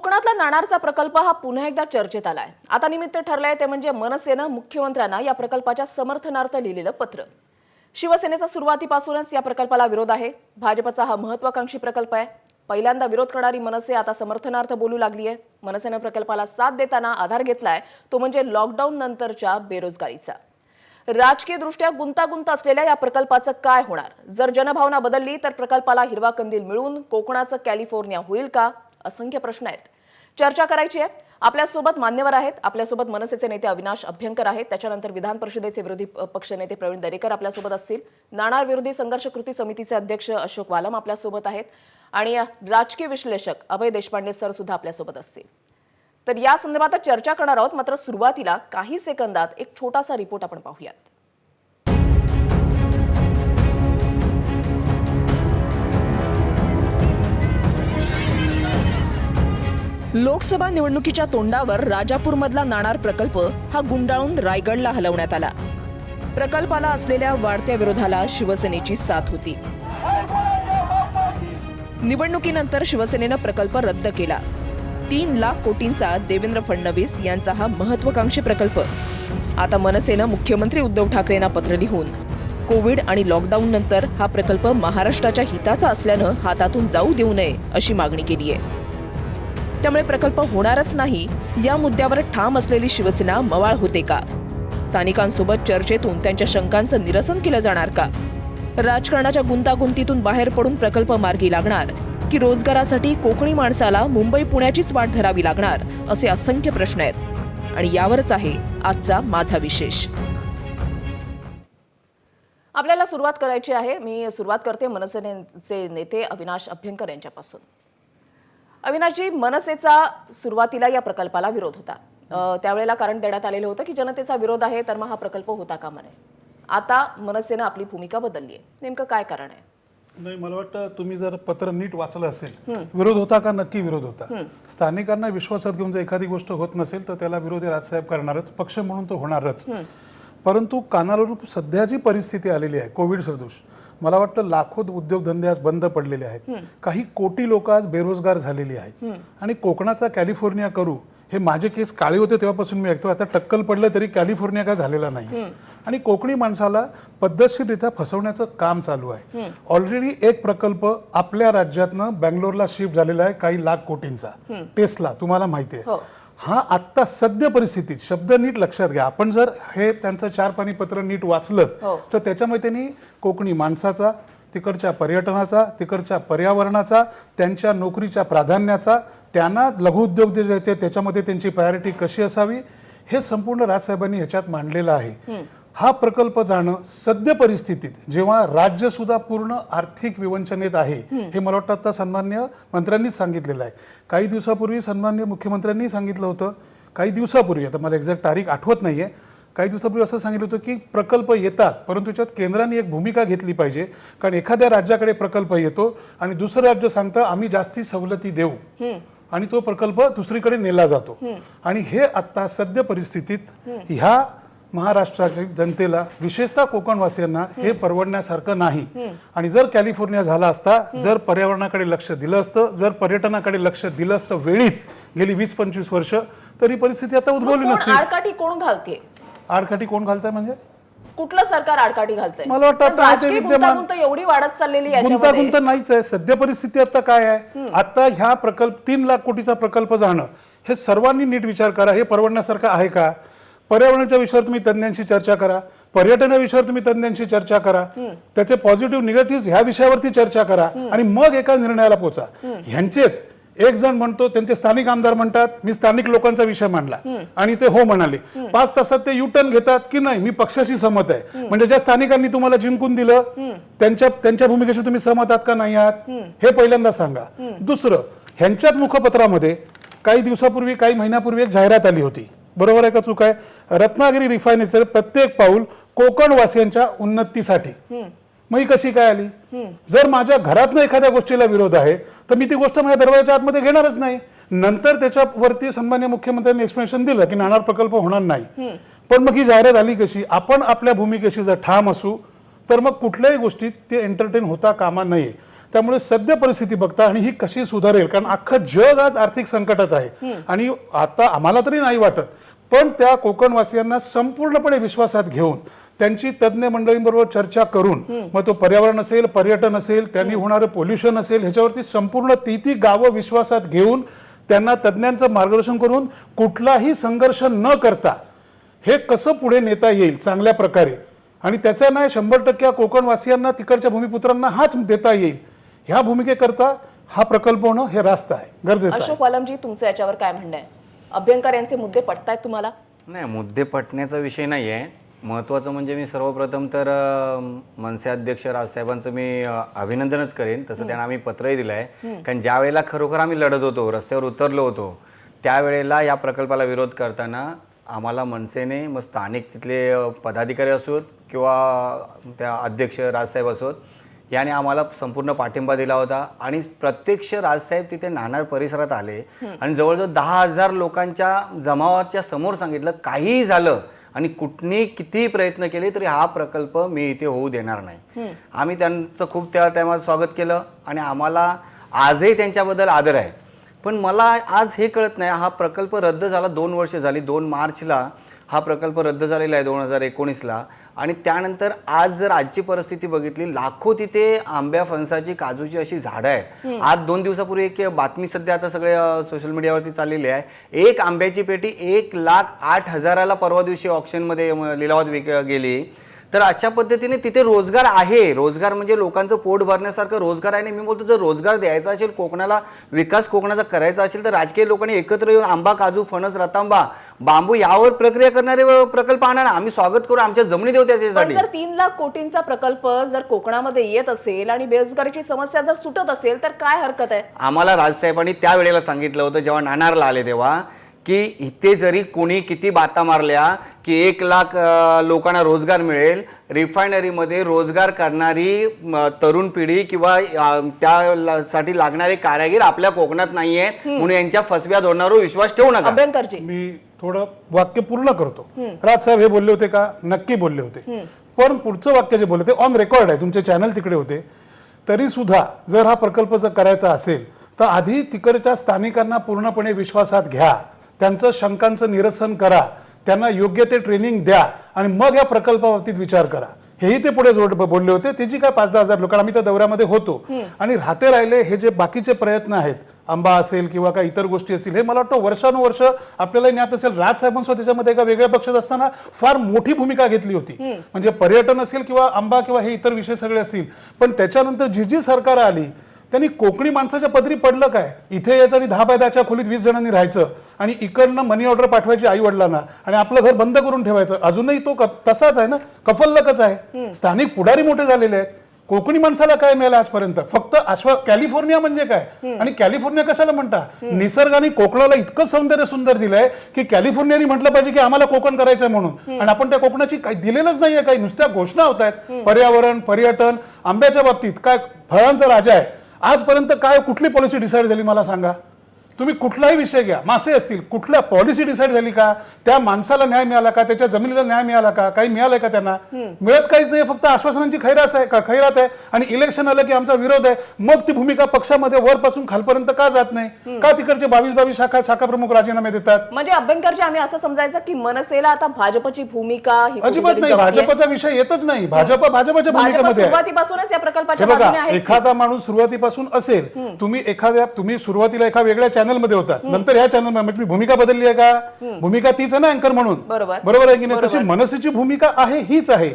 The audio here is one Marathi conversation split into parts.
कोकणातला नाणारचा प्रकल्प हा पुन्हा एकदा चर्चेत आलाय। आता निमित्त ठरलंय ते म्हणजे मनसेनं मुख्यमंत्र्यांना या प्रकल्पाच्या समर्थनार्थ लिहिलेलं पत्र। शिवसेनेचा सुरुवातीपासूनच या प्रकल्पाला विरोध आहे। भाजपचा हा महत्त्वाकांक्षी प्रकल्प आहे। पहिल्यांदा विरोध करणारी मनसे आता समर्थनार्थ बोलू लागली आहे। मनसेनं प्रकल्पाला साथ देताना आधार घेतलाय तो म्हणजे लॉकडाऊन नंतरच्या बेरोजगारीचा। राजकीय दृष्ट्या गुंतागुंत असलेल्या या प्रकल्पाचं काय होणार? जर जनभावना बदलली तर प्रकल्पाला हिरवा कंदील मिळून कोकणाचं कॅलिफोर्निया होईल का? असंख्य प्रश्न आहेत। चर्चा करायची आहे। आपल्यासोबत मान्यवर आहेत। आपल्यासोबत मनसेचे नेते अविनाश अभ्यंकर आहेत। त्याच्यानंतर विधान परिषदेचे विरोधी पक्षनेते प्रवीण दरेकर आपल्यासोबत असतील। नाणार विरोधी संघर्ष कृती समितीचे अध्यक्ष अशोक वालम आपल्यासोबत आहेत आणि राजकीय विश्लेषक अभय देशपांडे सर सुद्धा आपल्यासोबत असतील। तर या संदर्भात चर्चा करणार आहोत। मात्र सुरुवातीला काही सेकंदात एक छोटासा रिपोर्ट आपण पाहूयात। लोकसभा निवडणुकीच्या तोंडावर राजापूरमधला नाणार प्रकल्प हा गुंडाळून रायगडला हलवण्यात आला। प्रकल्पाला असलेल्या वाढत्या विरोधाला शिवसेनेची साथ होती। निवडणुकीनंतर शिवसेनेनं प्रकल्प रद्द केला। 3 लाख कोटींचा देवेंद्र फडणवीस यांचा हा महत्त्वाकांक्षी प्रकल्प आता मनसेनं मुख्यमंत्री उद्धव ठाकरेंना पत्र लिहून कोविड आणि लॉकडाऊन नंतर हा प्रकल्प महाराष्ट्राच्या हिताचा असल्यानं हातातून जाऊ देऊ नये अशी मागणी केली आहे। त्यामुळे प्रकल्प होणारच नाही या मुद्द्यावर ठाम असलेली शिवसेना मवाळ होते का? स्थानिकांसोबत चर्चेतून त्यांच्या शंकांचं निरसन केलं जाणार का? राजकारणाच्या गुंतागुंतीतून बाहेर पडून प्रकल्प मार्गी लागणार की रोजगारासाठी कोकणी माणसाला मुंबई पुण्याचीच वाट धरावी लागणार? असे असंख्य प्रश्न आहेत आणि यावरच आहे आजचा माझा विशेष। आपल्याला सुरुवात करायची आहे। मी सुरुवात करते मनसेचे नेते अविनाश अभ्यंकर यांच्यापासून। अविनाशजी, मनसेचा सुरुवातीला या प्रकल्पाला विरोध होता। त्यावेळेला कारण देण्यात आलेलं होतं की जनतेचा विरोध आहे तर मग हा प्रकल्प होता कामा नये। आता मनसेनं आपली भूमिका बदलली आहे। नेमकं काय कारण आहे? नाही, मला वाटतं तुम्ही जर पत्र नीट वाचलं असेल, विरोध होता का? नक्की विरोध होता। स्थानिकांना विश्वासात घेऊन जर एखादी गोष्ट होत नसेल तर त्याला विरोधी राजसाहेब करणारच, पक्ष म्हणून तो होणारच। परंतु कानारूप सध्या जी परिस्थिती आलेली आहे कोविड सदृश, मला वाटतं लाखो उद्योगधंदे आज बंद पडलेले आहेत। काही कोटी लोक आज बेरोजगार झालेली आहेत आणि कोकणाचा कॅलिफोर्निया करू हे माझे केस काळे होते तेव्हापासून मी ऐकतो। आता टक्कल पडलं तरी कॅलिफोर्निया काय झालेला नाही आणि कोकणी माणसाला पद्धतशीररित्या फसवण्याचं काम चालू आहे। ऑलरेडी एक प्रकल्प आपल्या राज्यातनं बँगलोरला शिफ्ट झालेला आहे काही लाख कोटींचा, टेस्ला, तुम्हाला माहिती आहे। हा आत्ता सद्य परिस्थितीत, शब्द नीट लक्षात घ्या, आपण जर हे त्यांचं 4 पानी पत्र नीट वाचलं तर त्याच्यामध्ये त्यांनी कोकणी माणसाचा, तिकडच्या पर्यटनाचा, तिकडच्या पर्यावरणाचा, त्यांच्या नोकरीच्या प्राधान्याचा, त्यांना लघुउद्योग जे आहेत त्याच्यामध्ये त्यांची प्रायोरिटी कशी असावी हे संपूर्ण राजसाहेबांनी ह्याच्यात मांडलेलं आहे। हा प्रकल्प जाणं सद्य परिस्थितीत जेव्हा राज्य सुद्धा पूर्ण आर्थिक विवंचनेत आहे हे मला वाटतं आता सन्मान्य मंत्र्यांनीच सांगितलेलं आहे। काही दिवसापूर्वी सन्मान्य मुख्यमंत्र्यांनी सांगितलं होतं, काही दिवसापूर्वी, आता मला एक्झॅक्ट तारीख आठवत नाहीये, काही दिवसापूर्वी असं सांगितलं होतं की प्रकल्प येतात परंतु त्याच्यात केंद्राने एक भूमिका घेतली पाहिजे। कारण एखाद्या राज्याकडे प्रकल्प येतो आणि दुसरं राज्य सांगतं आम्ही जास्ती सवलती देऊ आणि तो प्रकल्प दुसरीकडे नेला जातो आणि हे आता सद्य परिस्थितीत ह्या महाराष्ट्राच्या जनतेला, विशेषतः कोकणवासियांना हे परवडण्यासारखं नाही। आणि जर कॅलिफोर्निया झाला असता, जर पर्यावरणाकडे लक्ष दिलं असतं, जर पर्यटनाकडे लक्ष दिलं असतं वेळीच गेली 20-25 वर्ष, तर ही परिस्थिती आता उद्भवली नसती। आडकाठी कोण घालते? आडकाठी कोण घालताय म्हणजे कुठलं सरकार आडकाठी घालतंय? मला वाटतं राजकीय गुंतागुंत एवढी वाढत चाललेली आहे। गुंतागुंत नाहीच आहे, सद्य परिस्थिती आता काय आहे? आता ह्या प्रकल्प 3 लाख कोटीचा प्रकल्प जाणं हे सर्वांनी नीट विचार करा, हे परवडण्यासारखं आहे का? पर्यावरणाच्या विषयावर तुम्ही तज्ञांशी चर्चा करा, पर्यटना विषयावर तुम्ही तज्ञांशी चर्चा करा, त्याचे पॉझिटिव्ह निगेटिव्ह ह्या विषयावरती चर्चा करा आणि मग एका निर्णयाला पोचा। ह्यांचेच एक जण म्हणतो, त्यांचे स्थानिक आमदार म्हणतात मी स्थानिक लोकांचा विषय मांडला आणि ते हो म्हणाले, 5 तासात ते युटर्न घेतात की नाही मी पक्षाशी सहमत आहे। म्हणजे ज्या स्थानिकांनी तुम्हाला जिंकून दिलं त्यांच्या भूमिकेशी तुम्ही सहमत आहात का नाही आहात हे पहिल्यांदा सांगा। दुसरं, ह्यांच्याच मुखपत्रामध्ये काही दिवसापूर्वी, काही महिन्यापूर्वी एक जाहिरात आली होती, बरोबर आहे का चूक आहे? रत्नागिरी रिफायनरीचं प्रत्येक पाऊल कोकणवासियांच्या उन्नतीसाठी। मग ही कशी काय आली? जर माझ्या घरातनं एखाद्या गोष्टीला विरोध आहे तर मी ती गोष्ट माझ्या दरवाजाच्या आतमध्ये घेणारच नाही। नंतर त्याच्यावरती सन्मान्य मुख्यमंत्र्यांनी एक्सप्लेनेशन दिलं की नाणार प्रकल्प होणार नाही। पण मग ही जाहिरात आली कशी? आपण आपल्या भूमिकेशी जर ठाम असू तर मग कुठल्याही गोष्टीत ते एंटरटेन होता कामा नये। त्यामुळे सध्या परिस्थिती बघता आणि ही कशी सुधारेल, कारण अख्खं जग आज आर्थिक संकटात आहे आणि आता आम्हाला तरी नाही वाटत, पण त्या कोकणवासियांना संपूर्णपणे विश्वासात घेऊन त्यांची तज्ज्ञ मंडळींबरोबर चर्चा करून, मग तो पर्यावरण असेल, पर्यटन असेल, त्यांनी होणारं पोल्युशन असेल, ह्याच्यावरती संपूर्ण ती गावं विश्वासात घेऊन त्यांना तज्ज्ञांचं मार्गदर्शन करून कुठलाही संघर्ष न करता हे कसं पुढे नेता येईल चांगल्या प्रकारे, आणि त्याचा नाही 100% कोकणवासियांना, तिकडच्या भूमिपुत्रांना हाच देता येईल, ह्या भूमिकेकरता हा प्रकल्प होणं हे रास्त आहे, गरजेचं आहे. अशोक वालमजी, तुमचं याच्यावर काय म्हणणं आहे? अभ्यंकर यांचे मुद्दे पटतायत तुम्हाला? नाही, मुद्दे पटण्याचा विषय नाही आहे. महत्त्वाचं म्हणजे मी सर्वप्रथम तर मनसे अध्यक्ष राजसाहेबांचं मी अभिनंदनच करेन. तसं त्यांना आम्ही पत्रही दिलं आहे, कारण ज्या वेळेला खरोखर आम्ही लढत होतो, रस्त्यावर उतरलो होतो, त्यावेळेला या प्रकल्पाला विरोध करताना आम्हाला मनसेने, मग स्थानिक तिथले पदाधिकारी असोत किंवा त्या अध्यक्ष राजसाहेब असोत, याने आम्हाला संपूर्ण पाठिंबा दिला होता. आणि प्रत्यक्ष राजसाहेब तिथे नाणार परिसरात आले आणि जवळजवळ 10,000 लोकांच्या जमावाच्या समोर सांगितलं, काहीही झालं आणि कुठनी कितीही प्रयत्न केले तरी हा प्रकल्प मी इथे होऊ देणार नाही. आम्ही त्यांचं खूप त्या टायमात स्वागत केलं आणि आम्हाला आजही त्यांच्याबद्दल आदर आहे. पण मला आज हे कळत नाही, हा प्रकल्प रद्द झाला, 2 वर्ष झाली, 2 मार्चला हा प्रकल्प रद्द झालेला आहे 2019ला. आणि त्यानंतर आज जर आजची परिस्थिती बघितली, लाखो तिथे आंब्या, फणसाची, काजूची अशी झाडं आहेत. आज 2 दिवसापूर्वी एक बातमी सध्या आता सगळे सोशल मीडियावरती चाललेली आहे, एक आंब्याची पेटी 1,08,000ला परवा दिवशी ऑक्शनमध्ये लिलावात गेली. तर अशा पद्धतीने तिथे रोजगार आहे. रोजगार म्हणजे लोकांचं पोट भरण्यासारखं रोजगार आहे. आणि मी बोलतो, जर रोजगार द्यायचा असेल, कोकणाला विकास कोकणाचा करायचा असेल, तर राजकीय लोकांनी एकत्र येऊन आंबा, काजू, फणस, रतांबा, बांबू यावर प्रक्रिया करणारे प्रकल्प आणा. आम्ही स्वागत करू, आमच्या जमिनी देऊ त्याच्यासाठी. जर 3 लाख कोटींचा प्रकल्प जर कोकणामध्ये येत असेल आणि बेरोजगारीची समस्या जर सुटत असेल तर काय हरकत आहे? आम्हाला राजसाहेबांनी त्यावेळेला सांगितलं होतं, जेव्हा नाणारला आले तेव्हा, की इथे जरी कोणी किती बाता मारल्या की 1 लाख लोकांना रोजगार मिळेल, रिफायनरीमध्ये रोजगार करणारी तरुण पिढी किंवा त्यासाठी लागणारे कारागीर आपल्या कोकणात नाही आहेत, म्हणून यांच्या फसव्या धोरणावर विश्वास ठेवू नका. अभ्यंकरजी, मी थोडं वाक्य पूर्ण करतो. राजसाहेब हे बोलले होते का? नक्की बोलले होते. पण पुढचं वाक्य जे बोलले ते ऑन रेकॉर्ड आहे, तुमचे चॅनल तिकडे होते. तरी सुद्धा जर हा प्रकल्प जर करायचा असेल तर आधी तिकडच्या स्थानिकांना पूर्णपणे विश्वासात घ्या, त्यांचं शंकांचं निरसन करा, त्यांना योग्य ते ट्रेनिंग द्या आणि मग या प्रकल्पाबाबतीत विचार करा, हेही ते पुढे बोलले होते. त्याची काय 5-10 हजार लोक, आम्ही त्या दौऱ्यामध्ये होतो. आणि राहते राहिले हे जे बाकीचे प्रयत्न आहेत, आंबा असेल किंवा काही इतर गोष्टी असतील, हे मला वाटतं वर्षानुवर्ष आपल्याला ज्ञात असेल, राजसाहेबांसोबत त्याच्यामध्ये एका वेगळ्या पक्षात असताना फार मोठी भूमिका घेतली होती. म्हणजे पर्यटन असेल किंवा आंबा किंवा हे इतर विषय सगळे असतील. पण त्याच्यानंतर जी सरकार आली त्यांनी कोकणी माणसाच्या पदरी पडलं काय? इथे यायचं आणि 10 बाय 10च्या खोलीत 20 जणांनी राहायचं आणि इकडनं मनी ऑर्डर पाठवायची आई वडिलांना आणि आपलं घर बंद करून ठेवायचं. अजूनही तो तसाच आहे ना, कफल्लकच आहे. स्थानिक पुढारी मोठे झालेले आहेत. कोकणी माणसाला काय मिळालं आजपर्यंत? फक्त कॅलिफोर्निया म्हणजे काय? आणि कॅलिफोर्निया कशाला म्हणता? निसर्गाने कोकणाला इतकं सौंदर्य सुंदर दिलंय की कॅलिफोर्नियाने म्हटलं पाहिजे की आम्हाला कोकण करायचंय म्हणून, आणि आपण त्या कोकणाची काही दिलेलंच नाहीये. काही नुसत्या घोषणा होत आहेत. पर्यावरण, पर्यटन, आंब्याच्या बाबतीत काय फळांचा राजा आहे. आजपर्यंत काय कुठली पॉलिसी डिसाईड झाली मला सांगा? तुम्ही कुठलाही विषय घ्या, मासे असतील, कुठल्या पॉलिसी डिसाईड झाली का? त्या माणसाला न्याय मिळाला का? त्याच्या जमिनीला न्याय मिळाला का? काही मिळालंय का त्यांना? मिळत काहीच नाही. फक्त आश्वासनांची खैरात आहे. आणि इलेक्शन आलं की आमचा विरोध आहे. मग ती भूमिका पक्षामध्ये वरपासून खालपर्यंत का जात नाही? का तिकडचे 22 शाखा प्रमुख राजीनामे देतात? म्हणजे अभ्यंकरजी, आम्ही असं समजायचं की मनसेला आता भाजपची भूमिका ही अजिबात नाही, भाजपचा विषय येतच नाही. भाजपच्या भूमिकेमध्ये आहे. सुरुवातीपासूनच या प्रकल्पाच्या बाजूने आहे. एखादा माणूस सुरुवातीपासून असेल, तुम्ही सुरुवातीला एका वेगळ्या चॅनलमध्ये होता, नंतर ह्या चॅनल मध्ये भूमिका बदलली आहे का? भूमिका तीच आहे ना अँकर म्हणून, बरोबर आहे की नाही? तशी मनसेची भूमिका आहे, हीच आहे.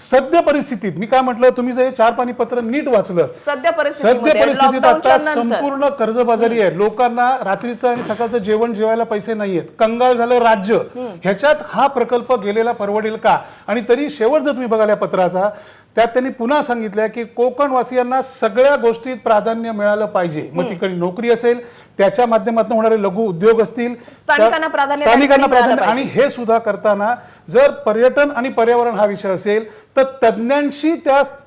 सध्या परिस्थितीत मी काय म्हटलं, तुम्ही जर 4 पानी पत्र नीट वाचलं, सध्या परिस्थितीत आता संपूर्ण कर्जबाजारी आहे. लोकांना रात्रीचं आणि सकाळचं जेवण जेवायला पैसे नाहीयेत, कंगाल झालं राज्य. ह्याच्यात हा प्रकल्प गेलेला परवडेल का? आणि तरी शेवट जर तुम्ही बघाल या पत्राचा, त्यात त्यांनी पुन्हा सांगितलंय की कोकणवासियांना सगळ्या गोष्टीत प्राधान्य मिळालं पाहिजे. मग तिकडे नोकरी असेल, त्याच्या माध्यमातून होणारे लघु उद्योग असतील, स्थानिकांना प्राधान्य. आणि हे सुद्धा करताना जर पर्यटन आणि पर्यावरण हा विषय असेल तर त्या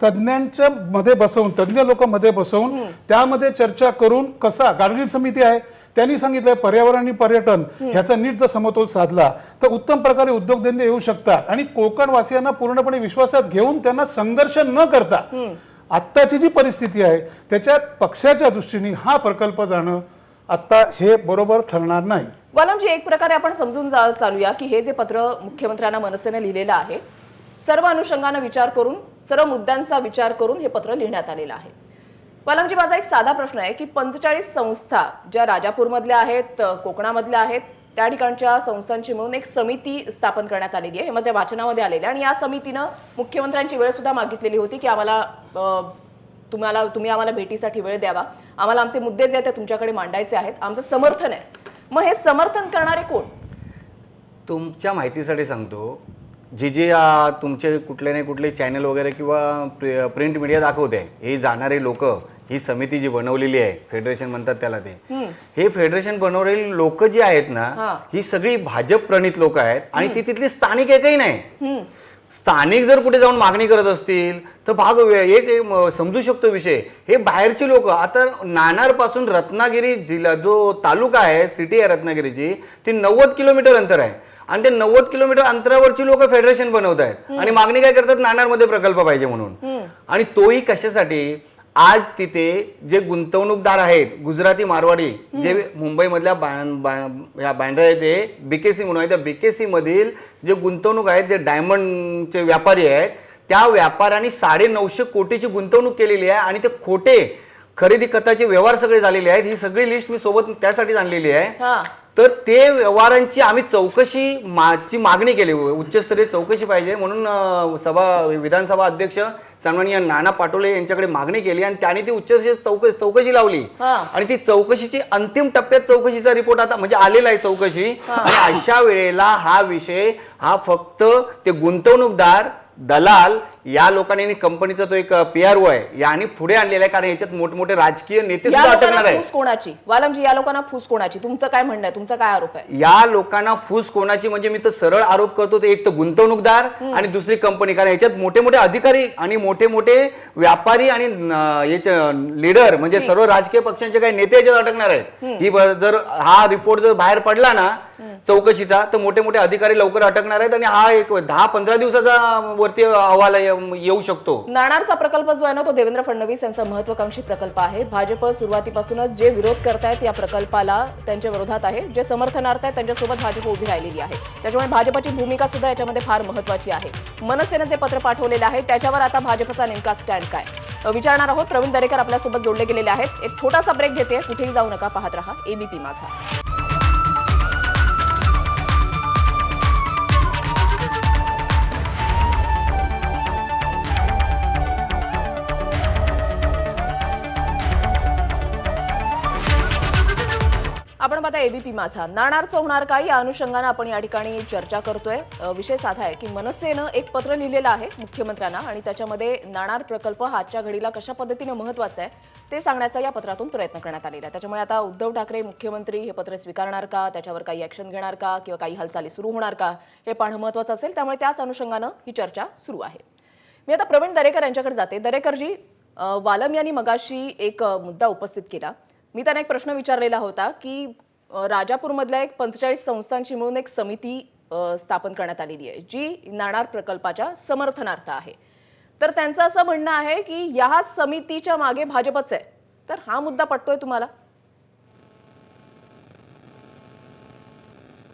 तज्ञांच्या मध्ये बसवून, तज्ञ लोक मध्ये बसवून त्यामध्ये चर्चा करून, कसा गाडगीळ समिती आहे त्यांनी सांगितलंय पर्यावरण आणि पर्यटन ह्याचा नीट जर समतोल साधला तर उत्तम प्रकारे उद्योगधंदे येऊ शकतात. आणि कोकणवासियांना पूर्णपणे विश्वासात घेऊन त्यांना संघर्ष न करता आत्ताची जी परिस्थिती आहे त्याच्यात पक्षाच्या दृष्टीने हा प्रकल्प जाणं आत्ता हे बरोबर ठरणार नाही. वालमजी, एक प्रकारे आपण समजून चालूया की हे जे पत्र मुख्यमंत्र्यांना मनसेने लिहिलेलं आहे, सर्व अनुषंगाने विचार करून, सर्व मुद्द्यांचा विचार करून हे पत्र लिहिण्यात आलेलं आहे. वालमजी, माझा एक साधा प्रश्न आहे की 45 संस्था ज्या राजापूरमधल्या आहेत, कोकणामधल्या आहेत, त्या ठिकाणच्या संस्थांची मिळून एक समिती स्थापन करण्यात आलेली आहे. हे माझ्या वाचनामध्ये आलेलं आहे आणि या समितीनं मुख्यमंत्र्यांची वेळ सुद्धा मागितलेली होती की आम्हाला तुम्ही आम्हाला भेटीसाठी वेळ द्यावा, आम्हाला आमचे मुद्दे जे आहेत ते तुमच्याकडे मांडायचे आहेत, आमचं समर्थन आहे. मग हे समर्थन करणारे कोण? तुमच्या माहितीसाठी सांगतो, जे तुमचे कुठले नाही कुठले चॅनल वगैरे किंवा प्रिंट मीडिया दाखवते, हे जाणारे लोक, ही समिती जी बनवलेली आहे, फेडरेशन म्हणतात त्याला, हे फेडरेशन बनवलेली लोक जी आहेत ना, ही सगळी भाजप प्रणित लोक आहेत आणि ती तिथली स्थानिक एकही नाही. स्थानिक जर कुठे जाऊन मागणी करत असतील तर एक समजू शकतो विषय. हे बाहेरची लोक, आता नाणार पासून रत्नागिरी जिल्हा जो तालुका आहे, सिटी आहे रत्नागिरीची, ती 90 किलोमीटर अंतर आहे आणि ते 90 किलोमीटर अंतरावरची लोक फेडरेशन बनवत आहेत आणि मागणी काय करतात, नाणारमध्ये प्रकल्प पाहिजे म्हणून. आणि तोही कशासाठी? आज तिथे जे गुंतवणूकदार आहेत, गुजराती मारवाडी, जे मुंबईमधल्या बँड्रा आहे ते बीकेसी म्हणून आहे, त्या बीकेसी मधील जे गुंतवणूक आहेत, जे डायमंडचे व्यापारी आहेत, त्या व्यापाऱ्यांनी 950 कोटीची गुंतवणूक केलेली आहे आणि ते खोटे खरेदी खताचे व्यवहार सगळे झालेले आहेत. ही सगळी लिस्ट मी सोबत त्यासाठीच आणलेली आहे. तर ते व्यवहारांची आम्ही चौकशी मागणी केली, उच्चस्तरीय चौकशी पाहिजे म्हणून विधानसभा अध्यक्ष सन्माननीय नाना पाटोले यांच्याकडे मागणी केली आणि त्यांनी ती उच्चस्तरीय चौकशी लावली आणि ती चौकशीची अंतिम टप्प्यात चौकशीचा रिपोर्ट आता म्हणजे आलेला आहे चौकशी. आणि अशा वेळेला हा विषय हा फक्त ते गुंतवणूकदार, दलाल या लोकांनी, कंपनीचा तो एक PRO आहे, यांनी पुढे आणलेला आहे, कारण याच्यात मोठमोठे राजकीय नेते सुद्धा अटकणार आहेत. फूस कोणाची वालमजी? या लोकांना फूस कोणाची? तुमचं काय म्हणणं आहे, तुमचा काय आरोप आहे? या लोकांना फूस कोणाची म्हणजे मी तर सरळ आरोप करतो, ते एक तर गुंतवणूकदार आणि दुसरी कंपनी, कारण याच्यात मोठे मोठे अधिकारी आणि मोठे मोठे व्यापारी आणि याचे लीडर म्हणजे सर्व राजकीय पक्षांचे काही नेते याच्यात अटकणार आहेत. ही जर हा रिपोर्ट जर बाहेर पडला ना चौकशीचा, तर मोठे मोठे अधिकारी लवकर अटकणार आहेत आणि हा एक 10-15 दिवसाचा वरती अहवाल येऊ शकतो. नाणारचा प्रकल्प जो आहे ना, तो देवेंद्र फडणवीस यांचा महत्वाकांक्षी प्रकल्प आहे. भाजप सुरुवातीपासूनच जे विरोध करतायत या प्रकल्पाला, त्यांच्या विरोधात आहे. जे समर्थनार्थ आहेत त्यांच्यासोबत भाजप उभी राहिलेली आहे. त्याच्यामुळे भाजपची भूमिका सुद्धा याच्यामध्ये फार महत्वाची आहे. मनसेने जे पत्र पाठवलेले आहे त्याच्यावर आता भाजपचा नेमका स्टँड काय विचारणार आहोत. प्रवीण दरेकर आपल्यासोबत जोडले गेलेले आहेत. एक छोटासा ब्रेक घेते, कुठेही जाऊ नका, पाहत रहा ABP माझा. आपण पाहता ABP माझा. नाणारचं होणार काय या अनुषंगाने आपण या ठिकाणी चर्चा करतोय. विषय साधा आहे की मनसेनं एक पत्र लिहिलेलं आहे मुख्यमंत्र्यांना आणि त्याच्यामध्ये नाणार प्रकल्प हा आजच्या घडीला कशा पद्धतीने महत्वाचा आहे ते सांगण्याचा या पत्रातून प्रयत्न करण्यात आलेला आहे. त्याच्यामुळे आता उद्धव ठाकरे मुख्यमंत्री हे पत्र स्वीकारणार का, त्याच्यावर काही ऍक्शन घेणार का किंवा काही हालचाली सुरू होणार का हे पाहणं महत्वाचं असेल. त्यामुळे त्याच अनुषंगानं ही चर्चा सुरू आहे. मी आता प्रवीण दरेकर यांच्याकडे जाते. दरेकरजी, वालम यांनी मगाशी एक मुद्दा उपस्थित केला. मी त्यांना एक प्रश्न विचारलेला होता की राजापूरमधल्या एक 45 संस्थांची मिळून एक समिती स्थापन करण्यात आलेली आहे जी नाणार प्रकल्पाच्या समर्थनार्थ आहे. तर त्यांचं असं म्हणणं आहे की या समितीच्या मागे भाजपच आहे. तर हा मुद्दा पटतोय तुम्हाला?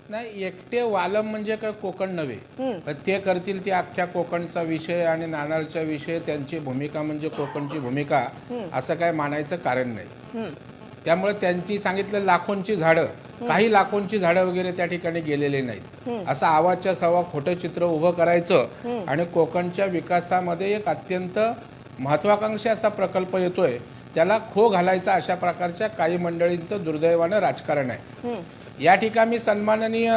नाही, एकटे वालम म्हणजे काय कोकण नव्हे, ते करतील ते अख्ख्या कोकणचा विषय आणि नाणारचा विषय, त्यांची भूमिका म्हणजे कोकणची भूमिका, असं काय मानायचं कारण नाही. त्यामुळे त्यांची सांगितलं लाखोंची झाडं, काही लाखोंची झाडं वगैरे त्या ठिकाणी गेलेले नाहीत. असं आवाजच्या सवा खोटं चित्र उभं करायचं आणि कोकणच्या विकासामध्ये एक अत्यंत महत्वाकांक्षी असा प्रकल्प येतोय त्याला खो घालायचा, अशा प्रकारच्या काही मंडळींचं दुर्दैवानं राजकारण आहे. या ठिकाणी सन्माननीय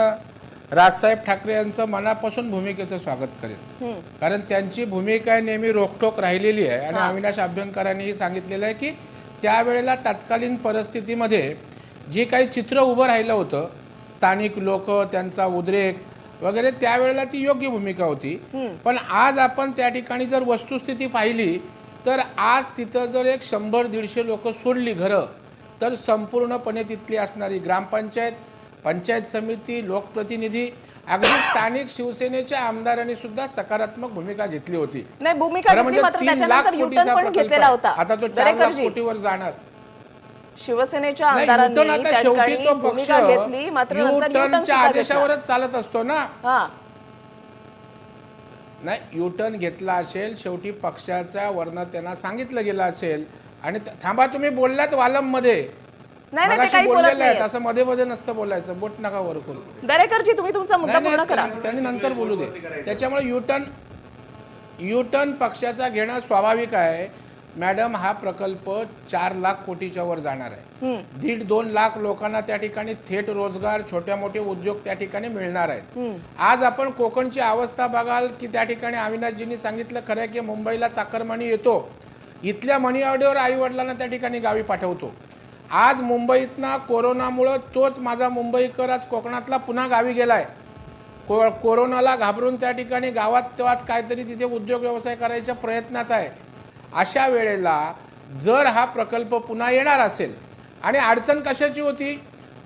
राजसाहेब ठाकरे यांचं मनापासून भूमिकेचं स्वागत करेल, कारण त्यांची भूमिका नेहमी रोखठोक राहिलेली आहे. आणि अविनाश अभ्यंकरांनीही सांगितलेलं आहे की त्यावेळेला तत्कालीन परिस्थितीमध्ये जे काही चित्र उभं राहिलं होतं, स्थानिक लोक, त्यांचा उद्रेक वगैरे, त्यावेळेला ती योग्य भूमिका होती. पण आज आपण त्या ठिकाणी जर वस्तुस्थिती पाहिली तर आज तिथं जर एक 100-150 लोक सोडली घरं, तर संपूर्णपणे तिथली असणारी ग्रामपंचायत, पंचायत समिती, लोकप्रतिनिधी अगदी स्थानिक शिवसेनेच्या आमदारांनी सुद्धा सकारात्मक भूमिका घेतली होती. नाही, भूमिका खरं घेतली, म्हणजे मात्र 3 लाख त्याच्यानंतर कोटीचा युटर्न पण प्रकल्प घेतलेला आहे. होता. आता तो 4 लाख दरेकरजी, कोटीवर जाणार. शिवसेनेच्या नाही, आमदारांनी युटर्न आता त्या शेवटी ठिकाणी तो पक्ष भूमिका घेतली, मात्र नंतर युटर्न युटर्नच्या सुद्धा घेतला. आदेशावरच चालत असतो ना. हा, नाही, युटर्न घेतला असेल, शेवटी पक्षाच्या वरनं त्यांना सांगितलं गेलं असेल. आणि थांबा, तुम्ही बोललात वालम मध्ये, नाही नाही, ते मगाशी काही बोलत बोललेलं आहे, नाही. असं मध्ये मध्ये नसतं बोलायचं. बोट नका वर करू. दरेकरजी, तुम्ही तुमचा मुद्दा नाही, पूर्ण करा. नाही, त्यांनी नंतर बोलू दे. त्याच्यामुळे युटर्न पक्षाचा घेणं स्वाभाविक आहे. मॅडम, हा प्रकल्प 4 लाख कोटीच्या वर जाणार आहे. 1.5-2 लाख लोकांना त्या ठिकाणी थेट रोजगार, छोट्या मोठे उद्योग त्या ठिकाणी मिळणार आहेत. आज आपण कोकणची अवस्था बघाल की त्या ठिकाणी अविनाशजींनी सांगितलं, खरं आहे की मुंबईला चाकरमानी येतो, इथल्या मनी ऑर्डरवर आई वडिलांना त्या ठिकाणी गावी पाठवतो. आज मुंबईतनं कोरोनामुळं तोच माझा मुंबईकर आज कोकणातला पुन्हा गावी गेलाय. कोरोनाला घाबरून त्या ठिकाणी गावात तेव्हाच काहीतरी तिथे उद्योग व्यवसाय करायच्या प्रयत्नात आहे. अशा वेळेला जर हा प्रकल्प पुन्हा येणार असेल, आणि अडचण कशाची होती,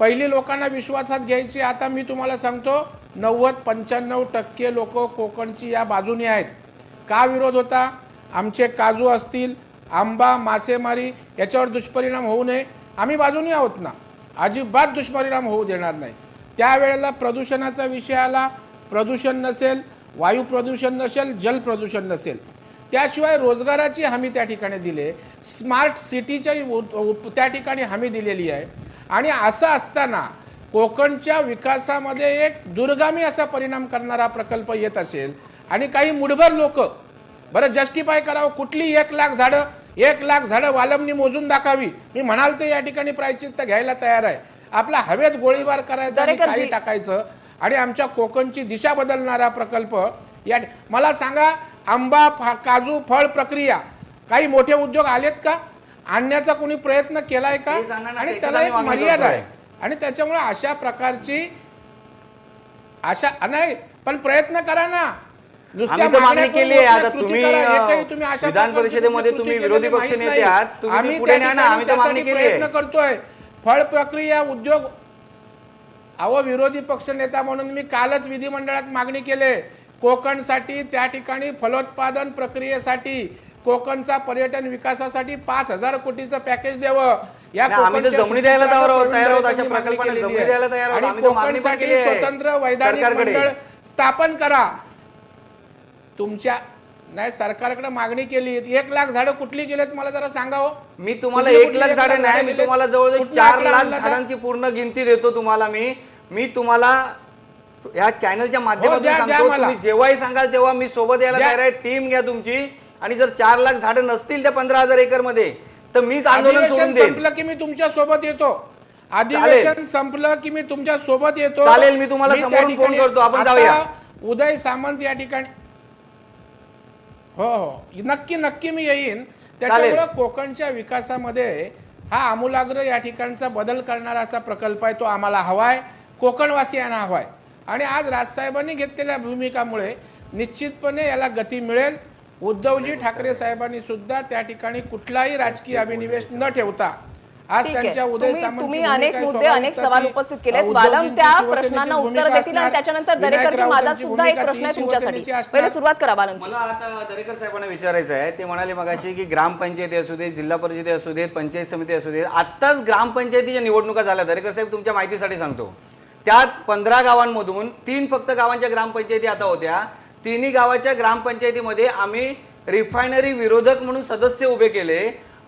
पहिली लोकांना विश्वासात घ्यायची. आता मी तुम्हाला सांगतो, 90-95% लोक कोकणची या बाजूने आहेत. का विरोध होता? आमचे काजू असतील, आंबा, मासेमारी याच्यावर दुष्परिणाम होऊ नये, आम्ही बाजूने आहोत ना, अजिबात दुष्परिणाम होऊ देणार नाही. त्यावेळेला प्रदूषणाचा विषय आला. प्रदूषण नसेल, वायू प्रदूषण नसेल, जल प्रदूषण नसेल, त्याशिवाय रोजगाराची हमी त्या ठिकाणी दिली, स्मार्ट सिटीच्या त्या ठिकाणी हमी दिलेली आहे. आणि असं असताना कोकणच्या विकासामध्ये एक दुर्गामी असा परिणाम करणारा प्रकल्प येत असेल आणि काही मुठभर लोक, बरं जस्टिफाय करावं, कुठली 1 लाख झाडं वालमनी मोजून दाखावी, मी म्हणाल ते या ठिकाणी प्रायश्चित्त घ्यायला तयार आहे. आपला हवेत गोळीबार करायचा आणि काही टाकायचं आणि आमच्या कोकणची दिशा बदलणारा प्रकल्प या. मला सांगा, आंबा, काजू, फळ प्रक्रिया काही मोठे उद्योग आलेत का? आणण्याचा कोणी प्रयत्न केलाय का? आणि त्याला एक मर्यादा आहे. आणि त्याच्यामुळे अशा प्रकारची नाही, पण प्रयत्न करा ना. आम्ही तर मागणी केली आहे. आता तुम्ही विधान परिषदेमध्ये तुम्ही विरोधी पक्ष नेते आहात, तुम्ही पुढे न्या ना. आम्ही तर मागणी केली आहे. प्रयत्न करतोय. फळ प्रक्रिया उद्योग, अहो विरोधी पक्ष नेता म्हणून मी कालच विधिमंडळात मागणी केली, कोकणसाठी त्या ठिकाणी फलोत्पादन प्रक्रियेसाठी, कोकणचा पर्यटन विकासासाठी 5,000 कोटीचं पॅकेज द्यावं. या आम्ही तर जमिनी द्यायला तयार आहोत, अशा प्रकल्पांना जमिनी द्यायला तयार आहोत. आम्ही तर मागणी पण केली आहे स्वतंत्र वैधानिक मंडळ स्थापन करा. तुमच्या नाही, सरकारकडे मागणी केली. 1 लाख झाडं कुठली गेलेत मला जरा सांगावं. मी तुम्हाला 1 लाख झाडं नाही, मी तुम्हाला जवळजवळ 4 लाख झाडांची पूर्ण गिनती देतो तुम्हाला. मी तुम्हाला या चॅनलच्या माध्यमातून सांगतो, तुम्ही जेव्हाही सांगाल तेव्हा मी सोबत यायला तयार आहे. टीम घ्या तुमची. आणि जर 4 लाख झाडं नसतील त्या 15,000 एकर मध्ये, तर मीच आंदोलन सोडून देईन. संपलं की मी तुमच्या सोबत येतो. अधिवेशन संपलं की मी तुमच्या सोबत येतो. चालेल, मी तुम्हाला समोरून फोन करतो, आपण जाऊया. उदय सामंत या ठिकाणी, हो नक्की मी येईन. त्याच्यामुळे कोकणच्या विकासामध्ये हा आमूलाग्र या ठिकाणचा बदल करणारा असा प्रकल्प आहे, तो आम्हाला हवाय, कोकणवासियांना हवाय. आणि आज राजसाहेबांनी घेतलेल्या भूमिकामुळे निश्चितपणे याला गती मिळेल. उद्धवजी ठाकरे साहेबांनी सुद्धा त्या ठिकाणी कुठलाही राजकीय अभिनिवेश न ठेवता आज त्यांच्या उदय सामंत, तुम्ही अनेक मुद्दे, अनेक सवाल उपस्थित केलेत. वालम त्या प्रश्नांना उत्तर देतील आणि त्याच्यानंतर दरेकरजी, माझा सुद्धा एक प्रश्न आहे तुमच्यासाठी. पहिले सुरुवात करा वालमची. मला आता दरेकर साहेबांना विचारायचं आहे. ते म्हणाले मगाशी की ग्रामपंचायती असू दे, जिल्हा परिषद असू देत, पंचायत समिती असू देत, आत्ताच ग्रामपंचायतीच्या निवडणुका झाल्या. दरेकर साहेब, तुमच्या माहितीसाठी सांगतो, त्यात 15 गावांमधून 3 फक्त गावांच्या ग्रामपंचायती आता होत्या. 3ही गावाच्या ग्रामपंचायतीमध्ये आम्ही रिफायनरी विरोधक म्हणून सदस्य उभे केले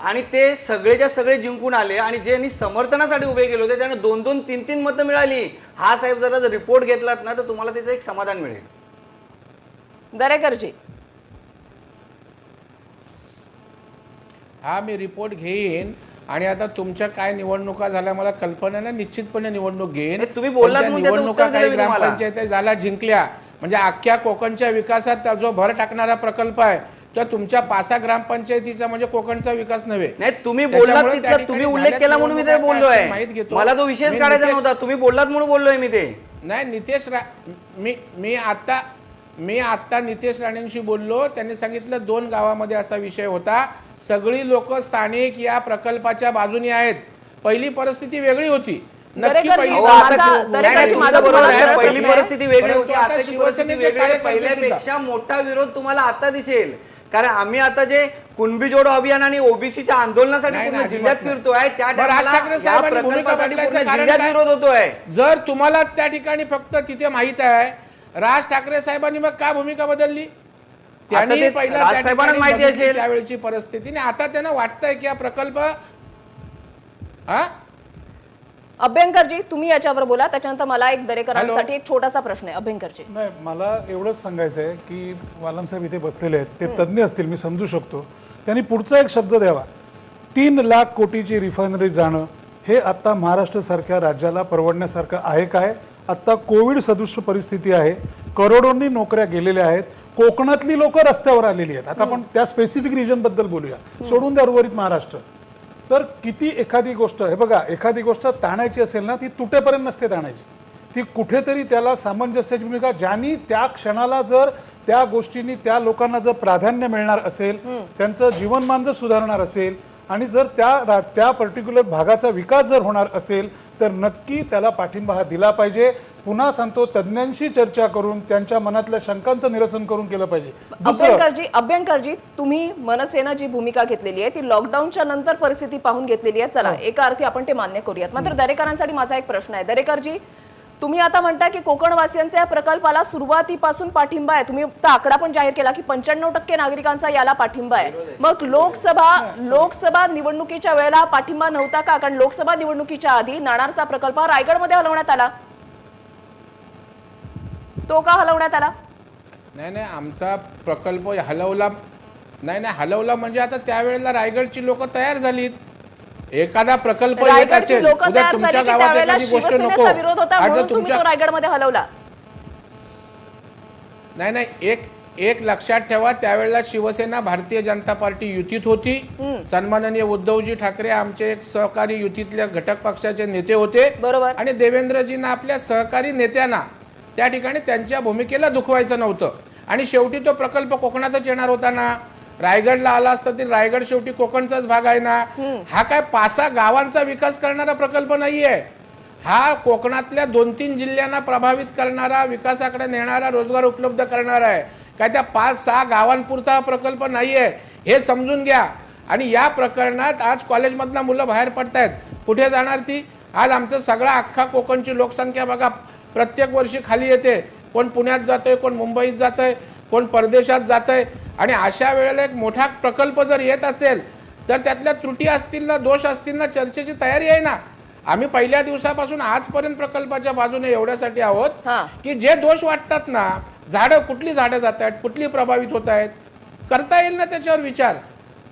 आणि ते सगळेच्या सगळे जिंकून आले. आणि ज्यांनी समर्थनासाठी उभे केले होते त्यांना 2-2, 3-3 मतं मिळाली. हा साहेब जरा जर रिपोर्ट घेतलात ना तर तुम्हाला त्याचं एक समाधान मिळेल. दरेकरजी, हा मी रिपोर्ट घेईन. आणि आता तुमच्या काय निवडणुका झाल्या मला कल्पना नाही, निश्चितपणे निवडणूक घेईन. तुम्ही बोललात म्हणून त्याचं निवडणुका उत्तर दिलं काही मी तुम्हाला. ग्रामपंचायती झाल्या जिंकल्या म्हणजे अख्ख्या कोकणच्या विकासात जो भर टाकणारा प्रकल्प आहे तर तुमच्या 5 ग्रामपंचायतीचा म्हणजे कोकणचा विकास नव्हे. नाही, तुम्ही बोललात तिथला, तुम्ही उल्लेख केला म्हणून मी ते बोललोय. मला तो विषयच काढायचा नव्हता, तुम्ही बोललात म्हणून बोललोय मी ते. नाही, मी आता नितेश राणेंशी बोललो. त्यांनी सांगितलं 2 गावामध्ये असा विषय होता. सगळी लोक स्थानिक या प्रकल्पाच्या बाजूने आहेत. पहिली परिस्थिती वेगळी होती. नक्की दरेकर पहिली जी, अहो, आता माझा- तू- दरेकर नाही, जी, तुमचं माझा बरोबर तुम्हाला आहे. सरळ पहिली प्रश्न आहे. परिस्थिती वेगळी परंतु होती, आता आताची परिस्थिती शिवसेनेचे वेगळी आहे. कार्यकर्ते पहिल्यापेक्षा सुद्धा. मोठा विरोध तुम्हाला आता दिसेल, कारण आम्ही आता जे कुणबी जोडो अभियान आणि ओबीसीच्या आंदोलनासाठी नाही, पूर्ण नाही, जिल्ह्यात अजिबात फिरतोय, त्या बरं, राज टायमाला ठाकरे या साहेबांनी भूमिका प्रकल्पासाठी बदलायचं पूर्ण कारण जिल्ह्यात काय? विरोध होतोय. जर तुम्हाला त्या ठिकाणी फक्त तिथे माहित आहे, राज ठाकरे साहेबांनी मग का भूमिका बदलली? त्यांनी ते पहिला राज त्या साहेबांनाच ठिकाणी माहिती बघितली असेल. त्यावेळची परिस्थिती आणि आता त्यांना वाटतंय की हा प्रकल्प हा अभ्यंकरजी, तुम्ही याच्यावर बोला, त्याच्यानंतर मला एक दरेकरांसाठी एक छोटासा प्रश्न आहे. अभ्यंकरजी, नाही, मला एवढंच सांगायचं आहे की वालम साहेब इथे बसलेले आहेत, ते तज्ज्ञ असतील, मी समजू शकतो. त्यांनी पुढचा एक शब्द द्यावा. 3 लाख कोटीची रिफायनरी जाणं हे आता महाराष्ट्र सारख्या राज्याला परवडण्यासारखं आहे काय? आता कोविड सदृश परिस्थिती आहे, करोडोंनी नोकऱ्या गेलेल्या आहेत, कोकणातली लोक रस्त्यावर आलेली आहेत. आता आपण त्या स्पेसिफिक रिजन बद्दल बोलूया, सोडून द्या उर्वरित महाराष्ट्र. तर किती एखादी गोष्ट, हे बघा, एखादी गोष्ट ताणायची असेल ना, ती तुटेपर्यंत नसते ताणायची, ती कुठेतरी त्याला सामंजस्याची भूमिका, ज्यांनी त्या क्षणाला जर त्या गोष्टींनी त्या लोकांना जर प्राधान्य मिळणार असेल, त्यांचं जीवनमान जर सुधारणार असेल आणि जर त्या पर्टिक्युलर भागाचा विकास जर होणार असेल तर नक्की त्याला पाठिंबा हा दिला पाहिजे. पुन्हा सांगतो, तज्ज्ञांशी चर्चा करून त्यांच्या मनातल्या शंकांचं निरसन करून केलं पाहिजे. अभ्यंकरजी, तुम्ही मनसेनं जी भूमिका घेतलेली आहे ती लॉकडाऊनच्या नंतर परिस्थिती पाहून घेतलेली आहे. चला, एका अर्थी आपण ते मान्य करूयात. मात्र दरेकरांसाठी माझा एक प्रश्न आहे. दरेकरजी, तुम्ही आता म्हणता की कोकणवासियांचा या प्रकल्पाला सुरुवातीपासून पाठिंबा आहे. तुम्ही आकडा पण जाहीर केला की 95% नागरिकांचा याला पाठिंबा आहे. मग लोकसभा निवडणुकीच्या वेळेला पाठिंबा नव्हता का? कारण लोकसभा निवडणुकीच्या आधी नाणारचा प्रकल्प रायगडमध्ये हलवण्यात आला, तो का हलवण्यात आला? नाही, आमचा प्रकल्प हलवला हलवला म्हणजे आता त्यावेळेला रायगडची लोक तयार झालीत. एखादा प्रकल्प येत रायगडची असेल, लोक उद्या तयार तुमच्या झाली की गावात त्यावेळेला एखादी गोष्ट नको, शिवसेनेचा विरोध होता आज म्हणून जर तुम्ही तुमच्या तो रायगडमध्ये हलवला. नाही, एक लक्षात ठेवा, त्यावेळेला शिवसेना भारतीय जनता पार्टी युतीत होती. सन्माननीय उद्धवजी ठाकरे आमचे एक सहकारी युतीतल्या घटक पक्षाचे नेते होते. बरोबर. आणि देवेंद्रजींना आपल्या सहकारी नेत्यांना त्या ठिकाणी त्यांच्या भूमिकेला दुखवायचं नव्हतं आणि शेवटी तो प्रकल्प कोकणातच येणार होता ना. रायगडला आला असता तरी रायगड शेवटी कोकणचाच भाग आहे ना. हा काय 5-6 गावांचा विकास करणारा प्रकल्प नाहीये. हा कोकणातल्या 2-3 जिल्ह्यांना प्रभावित करणारा, विकासाकडे नेणारा, रोजगार उपलब्ध करणारा आहे. काय त्या 5-6 गावांपुरता हा प्रकल्प नाहीये, हे समजून घ्या. आणि या प्रकरणात आज कॉलेजमधनं मुलं बाहेर पडतायत, कुठे जाणार ती? आज आमचं सगळा अख्खा कोकणची लोकसंख्या बघा प्रत्येक वर्षी खाली येते. कोण पुण्यात जातोय, कोण मुंबईत जातोय, कोण परदेशात जातोय. आणि अशा वेळेला एक मोठा प्रकल्प जर येत असेल तर त्यातल्या त्रुटी असतील ना, दोष असतील ना, चर्चेची तयारी आहे ना. आम्ही पहिल्या दिवसापासून आजपर्यंत प्रकल्पाच्या बाजूने एवढ्यासाठी आहोत की जे दोष वाटतात ना, कुठली झाडं जात आहेत, कुठली प्रभावित होत आहेत, करता येईल ना त्याच्यावर विचार.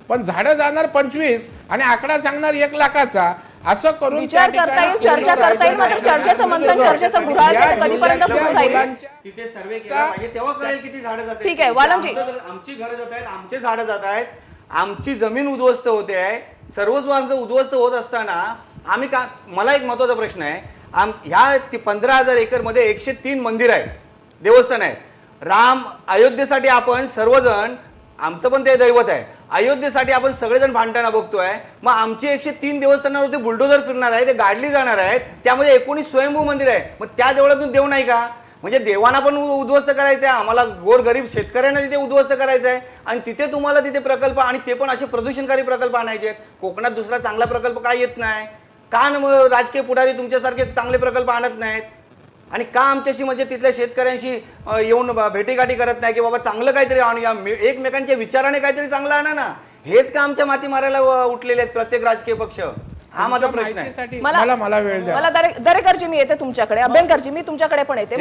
पण झाडं जाणार 25 आणि आकडा सांगणार 1 लाखाचा, असं करून विचार करता येईल, चर्चा करता येईल, मात्र चर्चेचं मंथन, चर्चेचं गुऱ्हाळ कधीपर्यंत सुरू राहील? तिथे सर्वे केला पाहिजे, तेव्हा कळेल किती झाडं जात आहेत. ठीक आहे, वालमजी. आमची घरं जात आहेत, आमचे झाडं जात आहेत, आमची जमीन उद्ध्वस्त होते आहे, सर्वस्व आमचं उद्ध्वस्त होत असताना आम्ही का? मला एक महत्वाचा प्रश्न आहे. ह्या 15,000 एकरमध्ये 103 मंदिर आहेत, देवस्थान आहेत. राम अयोध्येसाठी आपण सर्वजण, आमचं पण ते दैवत आहे, अयोध्येसाठी आपण सगळेजण भांडताना बघतोय. मग आमची 103 देवस्थानावरती बुलडोजर फिरणार आहे, ते गाडली जाणार आहेत, त्यामध्ये 19 स्वयंभू मंदिर आहे. मग त्या देवळातून देव नाही का? म्हणजे देवांना पण उद्ध्वस्त करायचं आहे, आम्हाला गोरगरीब शेतकऱ्यांना तिथे उद्ध्वस्त करायचं आहे. आणि तिथे तुम्हाला तिथे प्रकल्प, आणि ते पण असे प्रदूषणकारी प्रकल्प आणायचे आहेत. कोकणात दुसरा चांगला प्रकल्प काय येत नाही का? राजकीय पुढारी तुमच्यासारखे चांगले प्रकल्प आणत नाहीत. आणि का आमच्याशी, म्हणजे तिथल्या शेतकऱ्यांशी येऊन भेटीगाठी करत नाही की बाबा चांगलं काहीतरी आणूया, एकमेकांच्या विचाराने काहीतरी चांगलं आणा ना? हेच का आमच्या माती मारायला उठलेले आहेत प्रत्येक राजकीय पक्ष? हा माझा प्रश्न आहे. मला वेळ द्या. मला दरेकरजी, मी येते तुमच्याकडे. अभ्यंकरजी, मी तुमच्याकडे पण येते.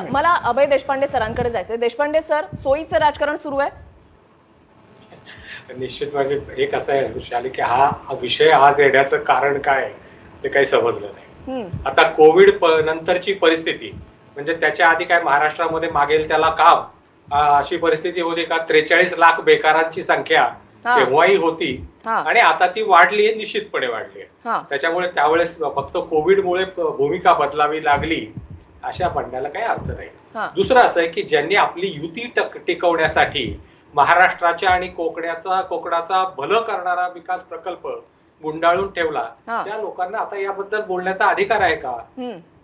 मला अभय देशपांडे सरांकडे जायचंय. देशपांडे सर, सोयीचं राजकारण सुरू आहे? निश्चित म्हणजे एक असं आहे वृषाली की हा विषय आज येण्याचं कारण काय ते काही समजलं नाही. आता कोविड नंतरची परिस्थिती, म्हणजे त्याच्या आधी काय महाराष्ट्रामध्ये मागेल त्याला काम अशी परिस्थिती होती का? 43 लाख बेकारांची संख्या तेव्हाही होती आणि आता ती वाढली, निश्चितपणे वाढली. त्याच्यामुळे त्यावेळेस फक्त कोविडमुळे भूमिका बदलावी लागली अशा म्हणण्याला काही अर्थ नाही. दुसरं असं आहे की ज्यांनी आपली युती टिकवण्यासाठी महाराष्ट्राच्या आणि कोकणाचा भलं करणारा विकास प्रकल्प गुंडाळून ठेवला हा. त्या लोकांना आता याबद्दल बोलण्याचा अधिकार आहे का?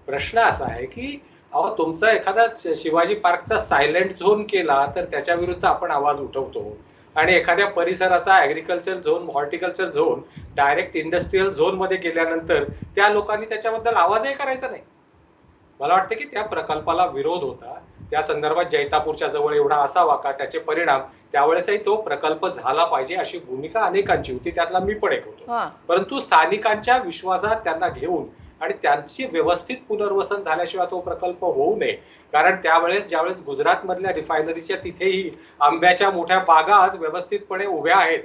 प्रश्न असा आहे की अहो तुमचा एखादा शिवाजी पार्कचा सायलेंट झोन केला तर त्याच्या विरुद्ध आपण आवाज उठवतो आणि एखाद्या परिसराचा agriculture zone horticulture zone direct industrial zone मध्ये गेल्यानंतर त्या लोकांनी त्याच्याबद्दल आवाजही करायचा नाही. मला वाटतं की त्या प्रकल्पाला विरोध होता, त्या संदर्भात जैतापूरच्या जवळ एवढा असावा का, त्याचे परिणाम त्यावेळेसही तो प्रकल्प झाला पाहिजे अशी भूमिका अनेकांची होती, त्यातला मी पण एक होतो. परंतु स्थानिकांच्या विश्वासात त्यांना घेऊन आणि त्यांची व्यवस्थित पुनर्वसन झाल्याशिवाय तो प्रकल्प होऊ नये. कारण त्यावेळेस ज्यावेळेस गुजरात मधल्या रिफायनरीच्या तिथेही आंब्याच्या मोठ्या बागा आज व्यवस्थितपणे उभ्या आहेत,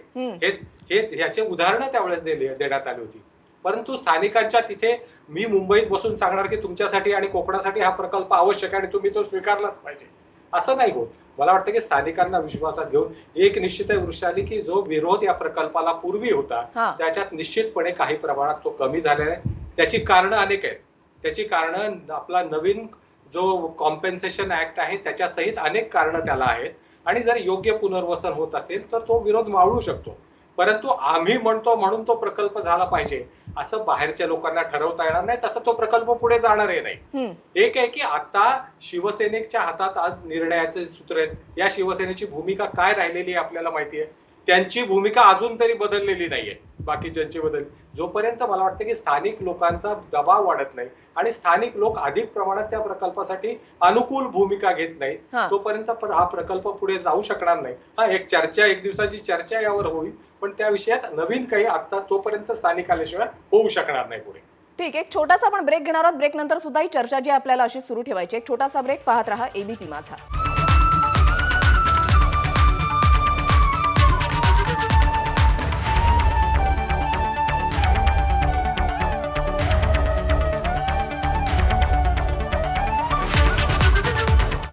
हे ह्याचे उदाहरणं त्यावेळेस देण्यात आली होती. परंतु स्थानिकांच्या तिथे मी मुंबईत बसून सांगणार की तुमच्यासाठी आणि कोकणासाठी हा प्रकल्प आवश्यक आहे आणि तुम्ही तो स्वीकारलाच पाहिजे, असं नाही होत. मला वाटतं की स्थानिकांना विश्वासात घेऊन एक निश्चित वृक्षाली की जो विरोध या प्रकल्पाला पूर्वी होता त्याच्यात निश्चितपणे काही प्रमाणात तो कमी झालेला आहे. त्याची कारणं अनेक आहेत. त्याची कारणं आपला नवीन जो कॉम्पेन्सेशन ऍक्ट आहे त्याच्या सहित अनेक कारणं त्याला आहेत आणि जर योग्य पुनर्वसन होत असेल तर तो विरोध मावळू शकतो. परंतु आम्ही म्हणतो म्हणून तो प्रकल्प झाला पाहिजे असं बाहेरच्या लोकांना ठरवता येणार नाही, तसं तो प्रकल्प पुढे जाणारही नाही. एक आहे की आता शिवसेनेच्या हातात आज निर्णयाचे सूत्र आहेत. या शिवसेनेची भूमिका काय राहिलेली आहे आपल्याला माहिती आहे. त्यांची भूमिका अजून तरी बदललेली नाहीये, बाकीच्यांची बदल. जोपर्यंत मला वाटतं की स्थानिक लोकांचा दबाव वाढत नाही आणि स्थानिक लोक अधिक प्रमाणात त्या प्रकल्पासाठी अनुकूल भूमिका घेत नाहीत तोपर्यंत हा प्रकल्प पुढे जाऊ शकणार नाही. हा एक चर्चा, एक दिवसाची चर्चा यावर होईल, पण त्या विषयात नवीन काही आता तोपर्यंत स्थानिक आल्याशिवाय होऊ शकणार नाही पुढे. ठीक, एक छोटासा आपण ब्रेक घेणार आहोत. ब्रेक नंतर सुद्धा ही चर्चा जी आपल्याला अशी सुरू ठेवायची. एक छोटासा ब्रेक, पाहत रहा एबीपी माझा.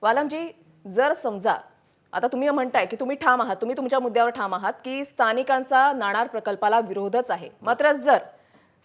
वालमजी, जर समजा आता तुम्ही म्हणताय की तुम्ही ठाम आहात, तुम्ही तुमच्या मुद्द्यावर ठाम आहात की स्थानिकांचा नाणार प्रकल्पाला विरोधच आहे, मात्र जर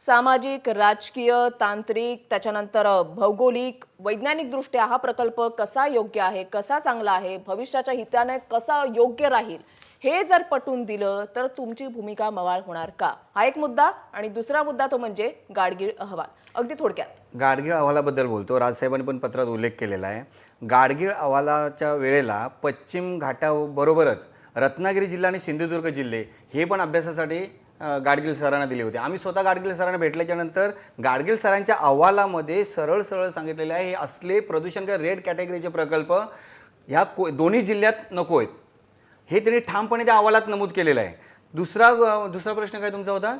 सामाजिक, राजकीय, तांत्रिक, त्याच्यानंतर भौगोलिक, वैज्ञानिक दृष्ट्या हा प्रकल्प कसा योग्य आहे, कसा चांगला आहे, भविष्याच्या हिताने कसा योग्य राहील, हे जर पटवून दिलं तर तुमची भूमिका मवाळ होणार का? हा एक मुद्दा. आणि दुसरा मुद्दा तो म्हणजे गाडगीळ अहवाल. अगदी थोडक्यात गाडगीळ अहवालाबद्दल बोलतो. राजसाहेबांनी पण पत्रात उल्लेख केलेला आहे. गाडगीळ अहवालाच्या वेळेला पश्चिम घाटाबरोबरच रत्नागिरी जिल्हा आणि सिंधुदुर्ग जिल्हे हे पण अभ्यासासाठी गाडगीळ सरांना दिले होते. आम्ही स्वतः गाडगीळ सरांना भेटल्याच्या नंतर गाडगीळ सरांच्या अहवालामध्ये सरळ सांगितलेले आहे, हे असले प्रदूषण रेड कॅटेगरीचे प्रकल्प ह्या दोन्ही जिल्ह्यात नको आहेत, हे त्यांनी ठामपणे त्या अहवालात नमूद केलेलं आहे. दुसरा प्रश्न काय तुमचा होता?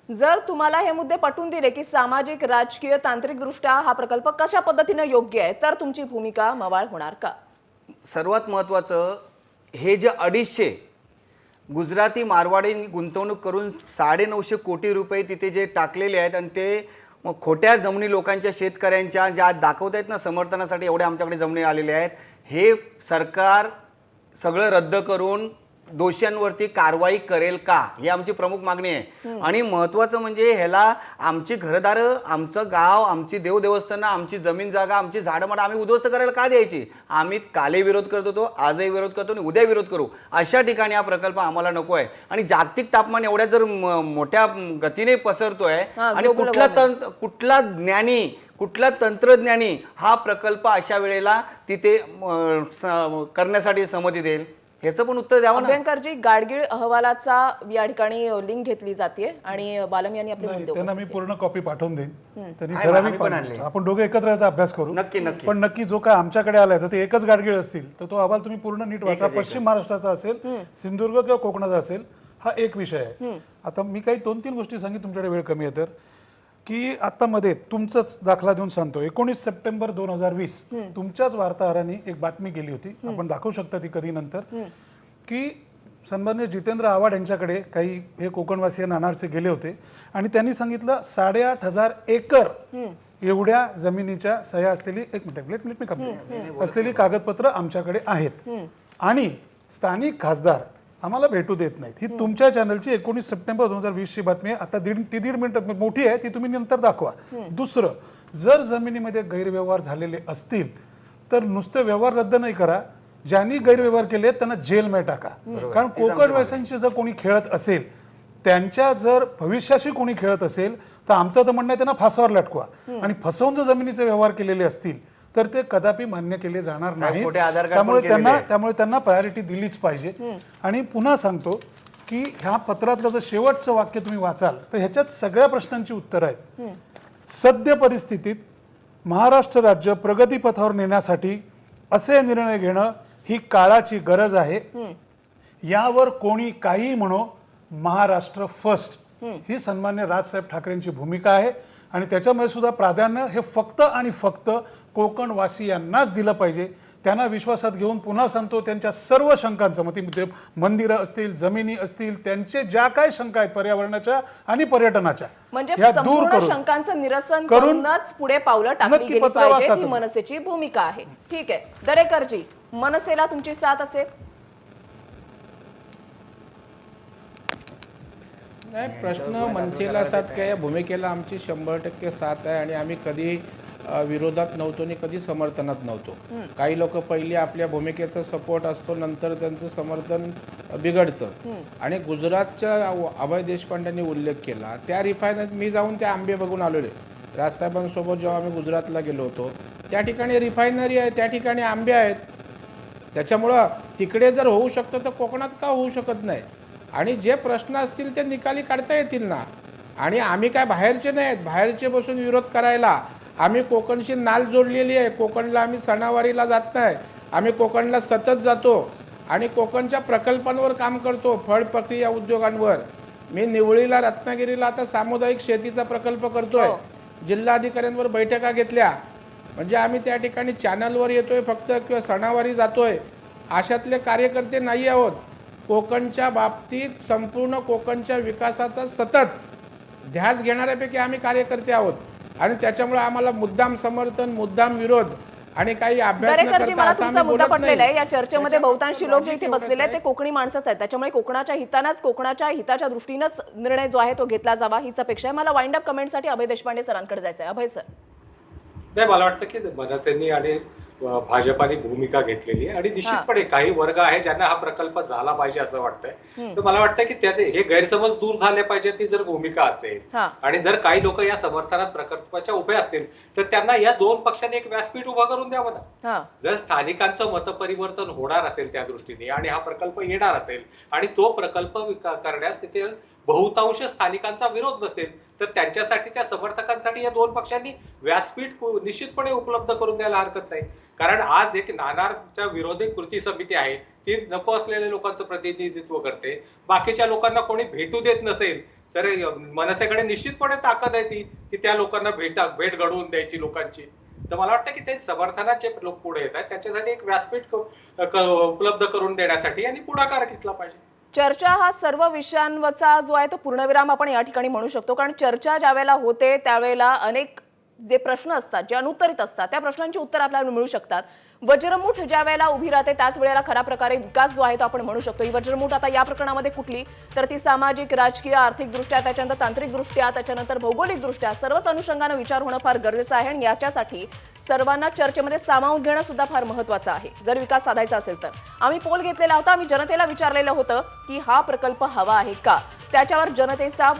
जर तुम्हाला हे मुद्दे पटवून दिले की सामाजिक, राजकीय, तांत्रिक दृष्ट्या हा प्रकल्प कशा पद्धतीने योग्य आहे, तर तुमची भूमिका मवाळ होणार का? सर्वात महत्त्वाचं, हे जे 250 गुजराती मारवाडी गुंतवणूक करून 950 कोटी रुपये तिथे जे टाकलेले आहेत आणि ते खोट्या जमिनी लोकांच्या, शेतकऱ्यांच्या ज्या दाखवत आहेत ना समर्थनासाठी एवढे आमच्याकडे जमिनी आलेले आहेत, हे सरकार सगळं रद्द करून दोषींवरती कारवाई करेल का, ही आमची प्रमुख मागणी आहे. आणि महत्त्वाचं म्हणजे ह्याला आमची घरदारं, आमचं गाव, आमची देवस्थानं, आमची जमीन जागा, आमची झाडमाडं आम्ही उद्ध्वस्त करायला का द्यायची? आम्ही काले विरोध करत होतो, आजही विरोध करतो आणि उद्या विरोध करू. अशा ठिकाणी हा प्रकल्प आम्हाला नको आहे. आणि जागतिक तापमान एवढ्या जर मोठ्या गतीने पसरतोय आणि कुठला ज्ञानी, कुठला तंत्रज्ञानी हा प्रकल्प अशा वेळेला तिथे करण्यासाठी संमती देईल, ह्याचं पण उत्तर द्यावं ना. अभ्यंकरजी, गाडगीळ अहवालाचा या ठिकाणी लिंक घेतली जाते आणि बालम यांनी आपले मुद्दे त्यांना मी उपस्थित पूर्ण कॉपी पाठवून देईन. त्यांनी आहे, ठराविक आम्ही पण आणले. आपण दोघे एकत्र याचा अभ्यास करू. नक्की. पण नक्की जो काय आमच्याकडे आलाय जर ते एकच गाडगीळ असतील तर तो अहवाल तुम्ही पूर्ण नीट वाचा. पश्चिम महाराष्ट्राचा असेल, सिंधुदुर्ग किंवा कोकणाचा असेल, हा एक विषय आहे. आता मी काही 2-3 गोष्टी सांगितल्या, तुमच्याकडे वेळ कमी आहे तर, की आता मध्ये तुमचाच दाखला देऊन सांगतो. 19 सप्टेंबर 2020 तुमच्याच वार्ताहरांनी एक बातमी केली होती, आपण दाखवू शकता ती कधी नंतर, की सन्माननीय जितेंद्र आव्हाड यांच्याकडे काही हे कोकणवासीय नाणारचे गेले होते आणि त्यांनी सांगितलं 8,500 एकर एवढ्या जमिनीच्या सह्या असलेली, एक मिनिट लेट मी कंप्लीट, असलेली कागदपत्र आमच्याकडे आहेत आणि स्थानिक खासदार आम्हाला भेटू देत नाहीत. ही तुमच्या चॅनलची 19 सप्टेंबर 2020 ची बातमी आहे. आता दीड मिनिट मोठी आहे, ती तुम्ही नंतर दाखवा. दुसरं, जर जमिनीमध्ये गैरव्यवहार झालेले असतील तर नुसते व्यवहार रद्द नाही करा, ज्यांनी गैरव्यवहार केले त्यांना जेलमध्ये टाका. कारण कोकणवासीयांशी जर कोणी खेळत असेल त्यांच्या जर भविष्याशी कोणी खेळत असेल तर आमचं तर म्हणणं आहे त्यांना फासावर लटकवा आणि फसवून जर जमिनीचे व्यवहार केलेले असतील तर ते कदापि मान्य केले जाणार नाही. खोटे आधार कार्ड पण केलेले आहे. त्यामुळे त्यांना प्रायोरिटी दिलीच पाहिजे. आणि पुन्हा सांगतो की ह्या पत्रातलं जर शेवटचं वाक्य तुम्ही वाचाल तर ह्याच्यात सगळ्या प्रश्नांची उत्तरं आहेत. सद्य परिस्थितीत महाराष्ट्र राज्य प्रगतीपथावर नेण्यासाठी असे निर्णय घेणं ही काळाची गरज आहे. यावर कोणी काही म्हणो, महाराष्ट्र फर्स्ट ही सन्मान्य राजसाहेब ठाकरेंची भूमिका आहे आणि त्याच्यामध्ये सुद्धा प्राधान्य हे फक्त आणि फक्त कोकणवासियांनाच दिलं पाहिजे. त्यांना विश्वासात घेऊन पुन्हा सांगतो त्यांच्या सर्व शंकांचं म्हणजे मंदिरं असतील, जमिनी असतील, त्यांचे ज्या काय शंका आहेत पर्यावरणाच्या आणि पर्यटनाच्या म्हणजे ह्या दूर संपूर्ण करून शंकांचं निरसन करून करूनच पुढे पावलं टाकली नक्की गेली पत्र वाचा पाहिजे, ही तुम्ही. मनसेची भूमिका आहे. ठीक आहे, दरेकरजी, मनसेला तुमची साथ असेल? नाही, प्रश्न मनसेला साथ काय, या भूमिकेला आमची 100% साथ आहे आणि आम्ही कधी विरोधात नव्हतो आणि कधी समर्थनात नव्हतो. काही लोक पहिली आपल्या भूमिकेचा सपोर्ट असतो, नंतर त्यांचं समर्थन बिघडतं. आणि गुजरातच्या अभय देशपांडेंनी उल्लेख केला, त्या रिफायनरीत मी जाऊन त्या आंबे बघून आलेले. राजसाहेबांसोबत जेव्हा आम्ही गुजरातला गेलो होतो त्या ठिकाणी रिफायनरी आहे, त्या ठिकाणी आंबे आहेत. त्याच्यामुळं तिकडे जर होऊ शकतं तर कोकणात का होऊ शकत नाही. आणि जे प्रश्न असतील ते निकाली काढता येतील ना. आणि आम्ही काय बाहेरचे नाहीत, बाहेरचे बसून विरोध करायला. आम्ही कोकणशी नाल जोडलेली आहे. कोकणला आम्ही सणावारीला जात नाही, आम्ही कोकणला सतत जातो आणि कोकणच्या प्रकल्पांवर काम करतो, फळ प्रक्रिया उद्योगांवर. मी निवळीला, रत्नागिरीला आता सामुदायिक शेतीचा प्रकल्प करतोय. जिल्हाधिकाऱ्यांवर बैठका घेतल्या. म्हणजे आम्ही त्या ठिकाणी चॅनलवर येतोय फक्त किंवा सणावारी जातोय अशातले कार्यकर्ते नाही आहोत. कोकणच्या बाबतीत संपूर्ण कोकणच्या विकासाचा सतत ध्यास घेणाऱ्यापैकी आम्ही कार्यकर्ते आहोत. आणि त्याच्यामुळे आम्हाला मुद्दाम समर्थन, मुद्दाम विरोध आणि काही अभ्यास न दरेकरजी, करता मला असं तुमचा आम्ही मुद्दा बोलत पटलेला आहे. नाही. या चर्चेमध्ये बहुतांशी लोक जे इथे बसलेले आहेत ते कोकणी माणसंच आहेत. त्याच्यामुळे कोकणाच्या हितानंच, कोकणाच्या हिताच्या दृष्टीनंच निर्णय जो आहे तो घेतला जावा हीच अपेक्षा आहे. मला वाइंड अप कमेंटसाठी अभय देशपांडे सरांकडे जायचं आहे. अभय सर. नाही, मला वाटतं की मनसेंनी आणि भाजपाने भूमिका घेतलेली आहे आणि निश्चितपणे काही वर्ग आहे ज्यांना हा प्रकल्प झाला पाहिजे असं वाटतंय. तर मला वाटतं की त्याचे हे गैरसमज दूर झाले पाहिजे, ती जर भूमिका असेल आणि जर काही लोक या समर्थनात प्रकल्पाच्या उभे असतील तर त्यांना या दोन पक्षांनी एक व्यासपीठ उभा करून द्यावं ना. जर स्थानिकांचं मतपरिवर्तन होणार असेल त्या दृष्टीने आणि हा प्रकल्प येणार असेल आणि तो प्रकल्प करण्यास तिथे बहुतांश स्थानिकांचा विरोध नसेल तर त्यांच्यासाठी, त्या समर्थकांसाठी या दोन पक्षांनी व्यासपीठ निश्चितपणे उपलब्ध करून द्यायला हरकत नाही. कारण आज एक नाणारच्या विरोधी कृती समिती आहे, ती नको असलेल्या लोकांचं प्रतिनिधित्व करते. बाकीच्या लोकांना कोणी भेटू देत नसेल तर मनसेकडे निश्चितपणे ताकद आहे ती की त्या लोकांना भेट घडवून द्यायची लोकांची. तर मला वाटतं की ते समर्थनाचे लोक पुढे येत आहेत, त्याच्यासाठी एक व्यासपीठ उपलब्ध करून देण्यासाठी आणि पुढाकार घेतला पाहिजे. चर्चा हा सर्व विषयांवरचा जो आहे तो पूर्णविराम आपण या ठिकाणी म्हणू शकतो. कारण चर्चा ज्या वेळेला होते त्यावेळेला अनेक जे प्रश्न असतात, जे अनुत्तरित असतात, त्या प्रश्नांची उत्तर आपल्याला मिळू शकतात. वज्रमुठ ज्या वेळेला उभी राहते त्याच वेळेला खऱ्या प्रकारे विकास जो आहे तो आपण म्हणू शकतो. ही वज्रमुठ आता या प्रकरणामध्ये कुठली, तर ती सामाजिक, राजकीय, आर्थिकदृष्ट्या, त्याच्यानंतर तांत्रिकदृष्ट्या, त्याच्यानंतर भौगोलिकदृष्ट्या सर्वच अनुषंगाने विचार होणं फार गरजेचं आहे. आणि याच्यासाठी सर्वांना चर्चेमध्ये सामावून घेणं सुद्धा फार महत्त्वाचं आहे जर विकास साधायचा असेल तर. आम्ही पोल घेतलेला होता, आम्ही जनतेला विचारलेलं होतं की हा प्रकल्प हवा आहे का. त्याच्यावर जनतेचा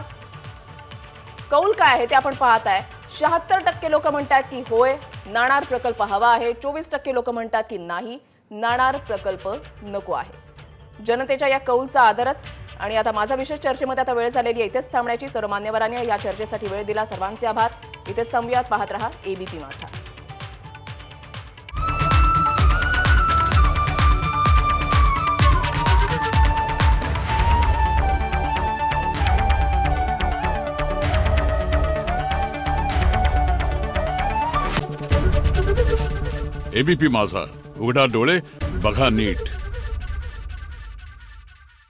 कौल काय आहे ते आपण पाहत आहे. 76% लोक म्हणतात की होय, नाणार प्रकल्प हवा आहे. 24% लोक म्हणतात की नाही, नाणार प्रकल्प नको आहे. जनतेच्या या कौलचा आदरच. आणि आता माझा विशेष चर्चेमध्ये आता वेळ झालेली आहे. इथेच थांबण्याची. सर्व मान्यवरांनी या चर्चेसाठी वेळ दिला, सर्वांचे आभार. इथेच थांबूयात. पाहत रहा एबीपी माझा. एबीपी माझा, उघडा डोळे बघा नीट.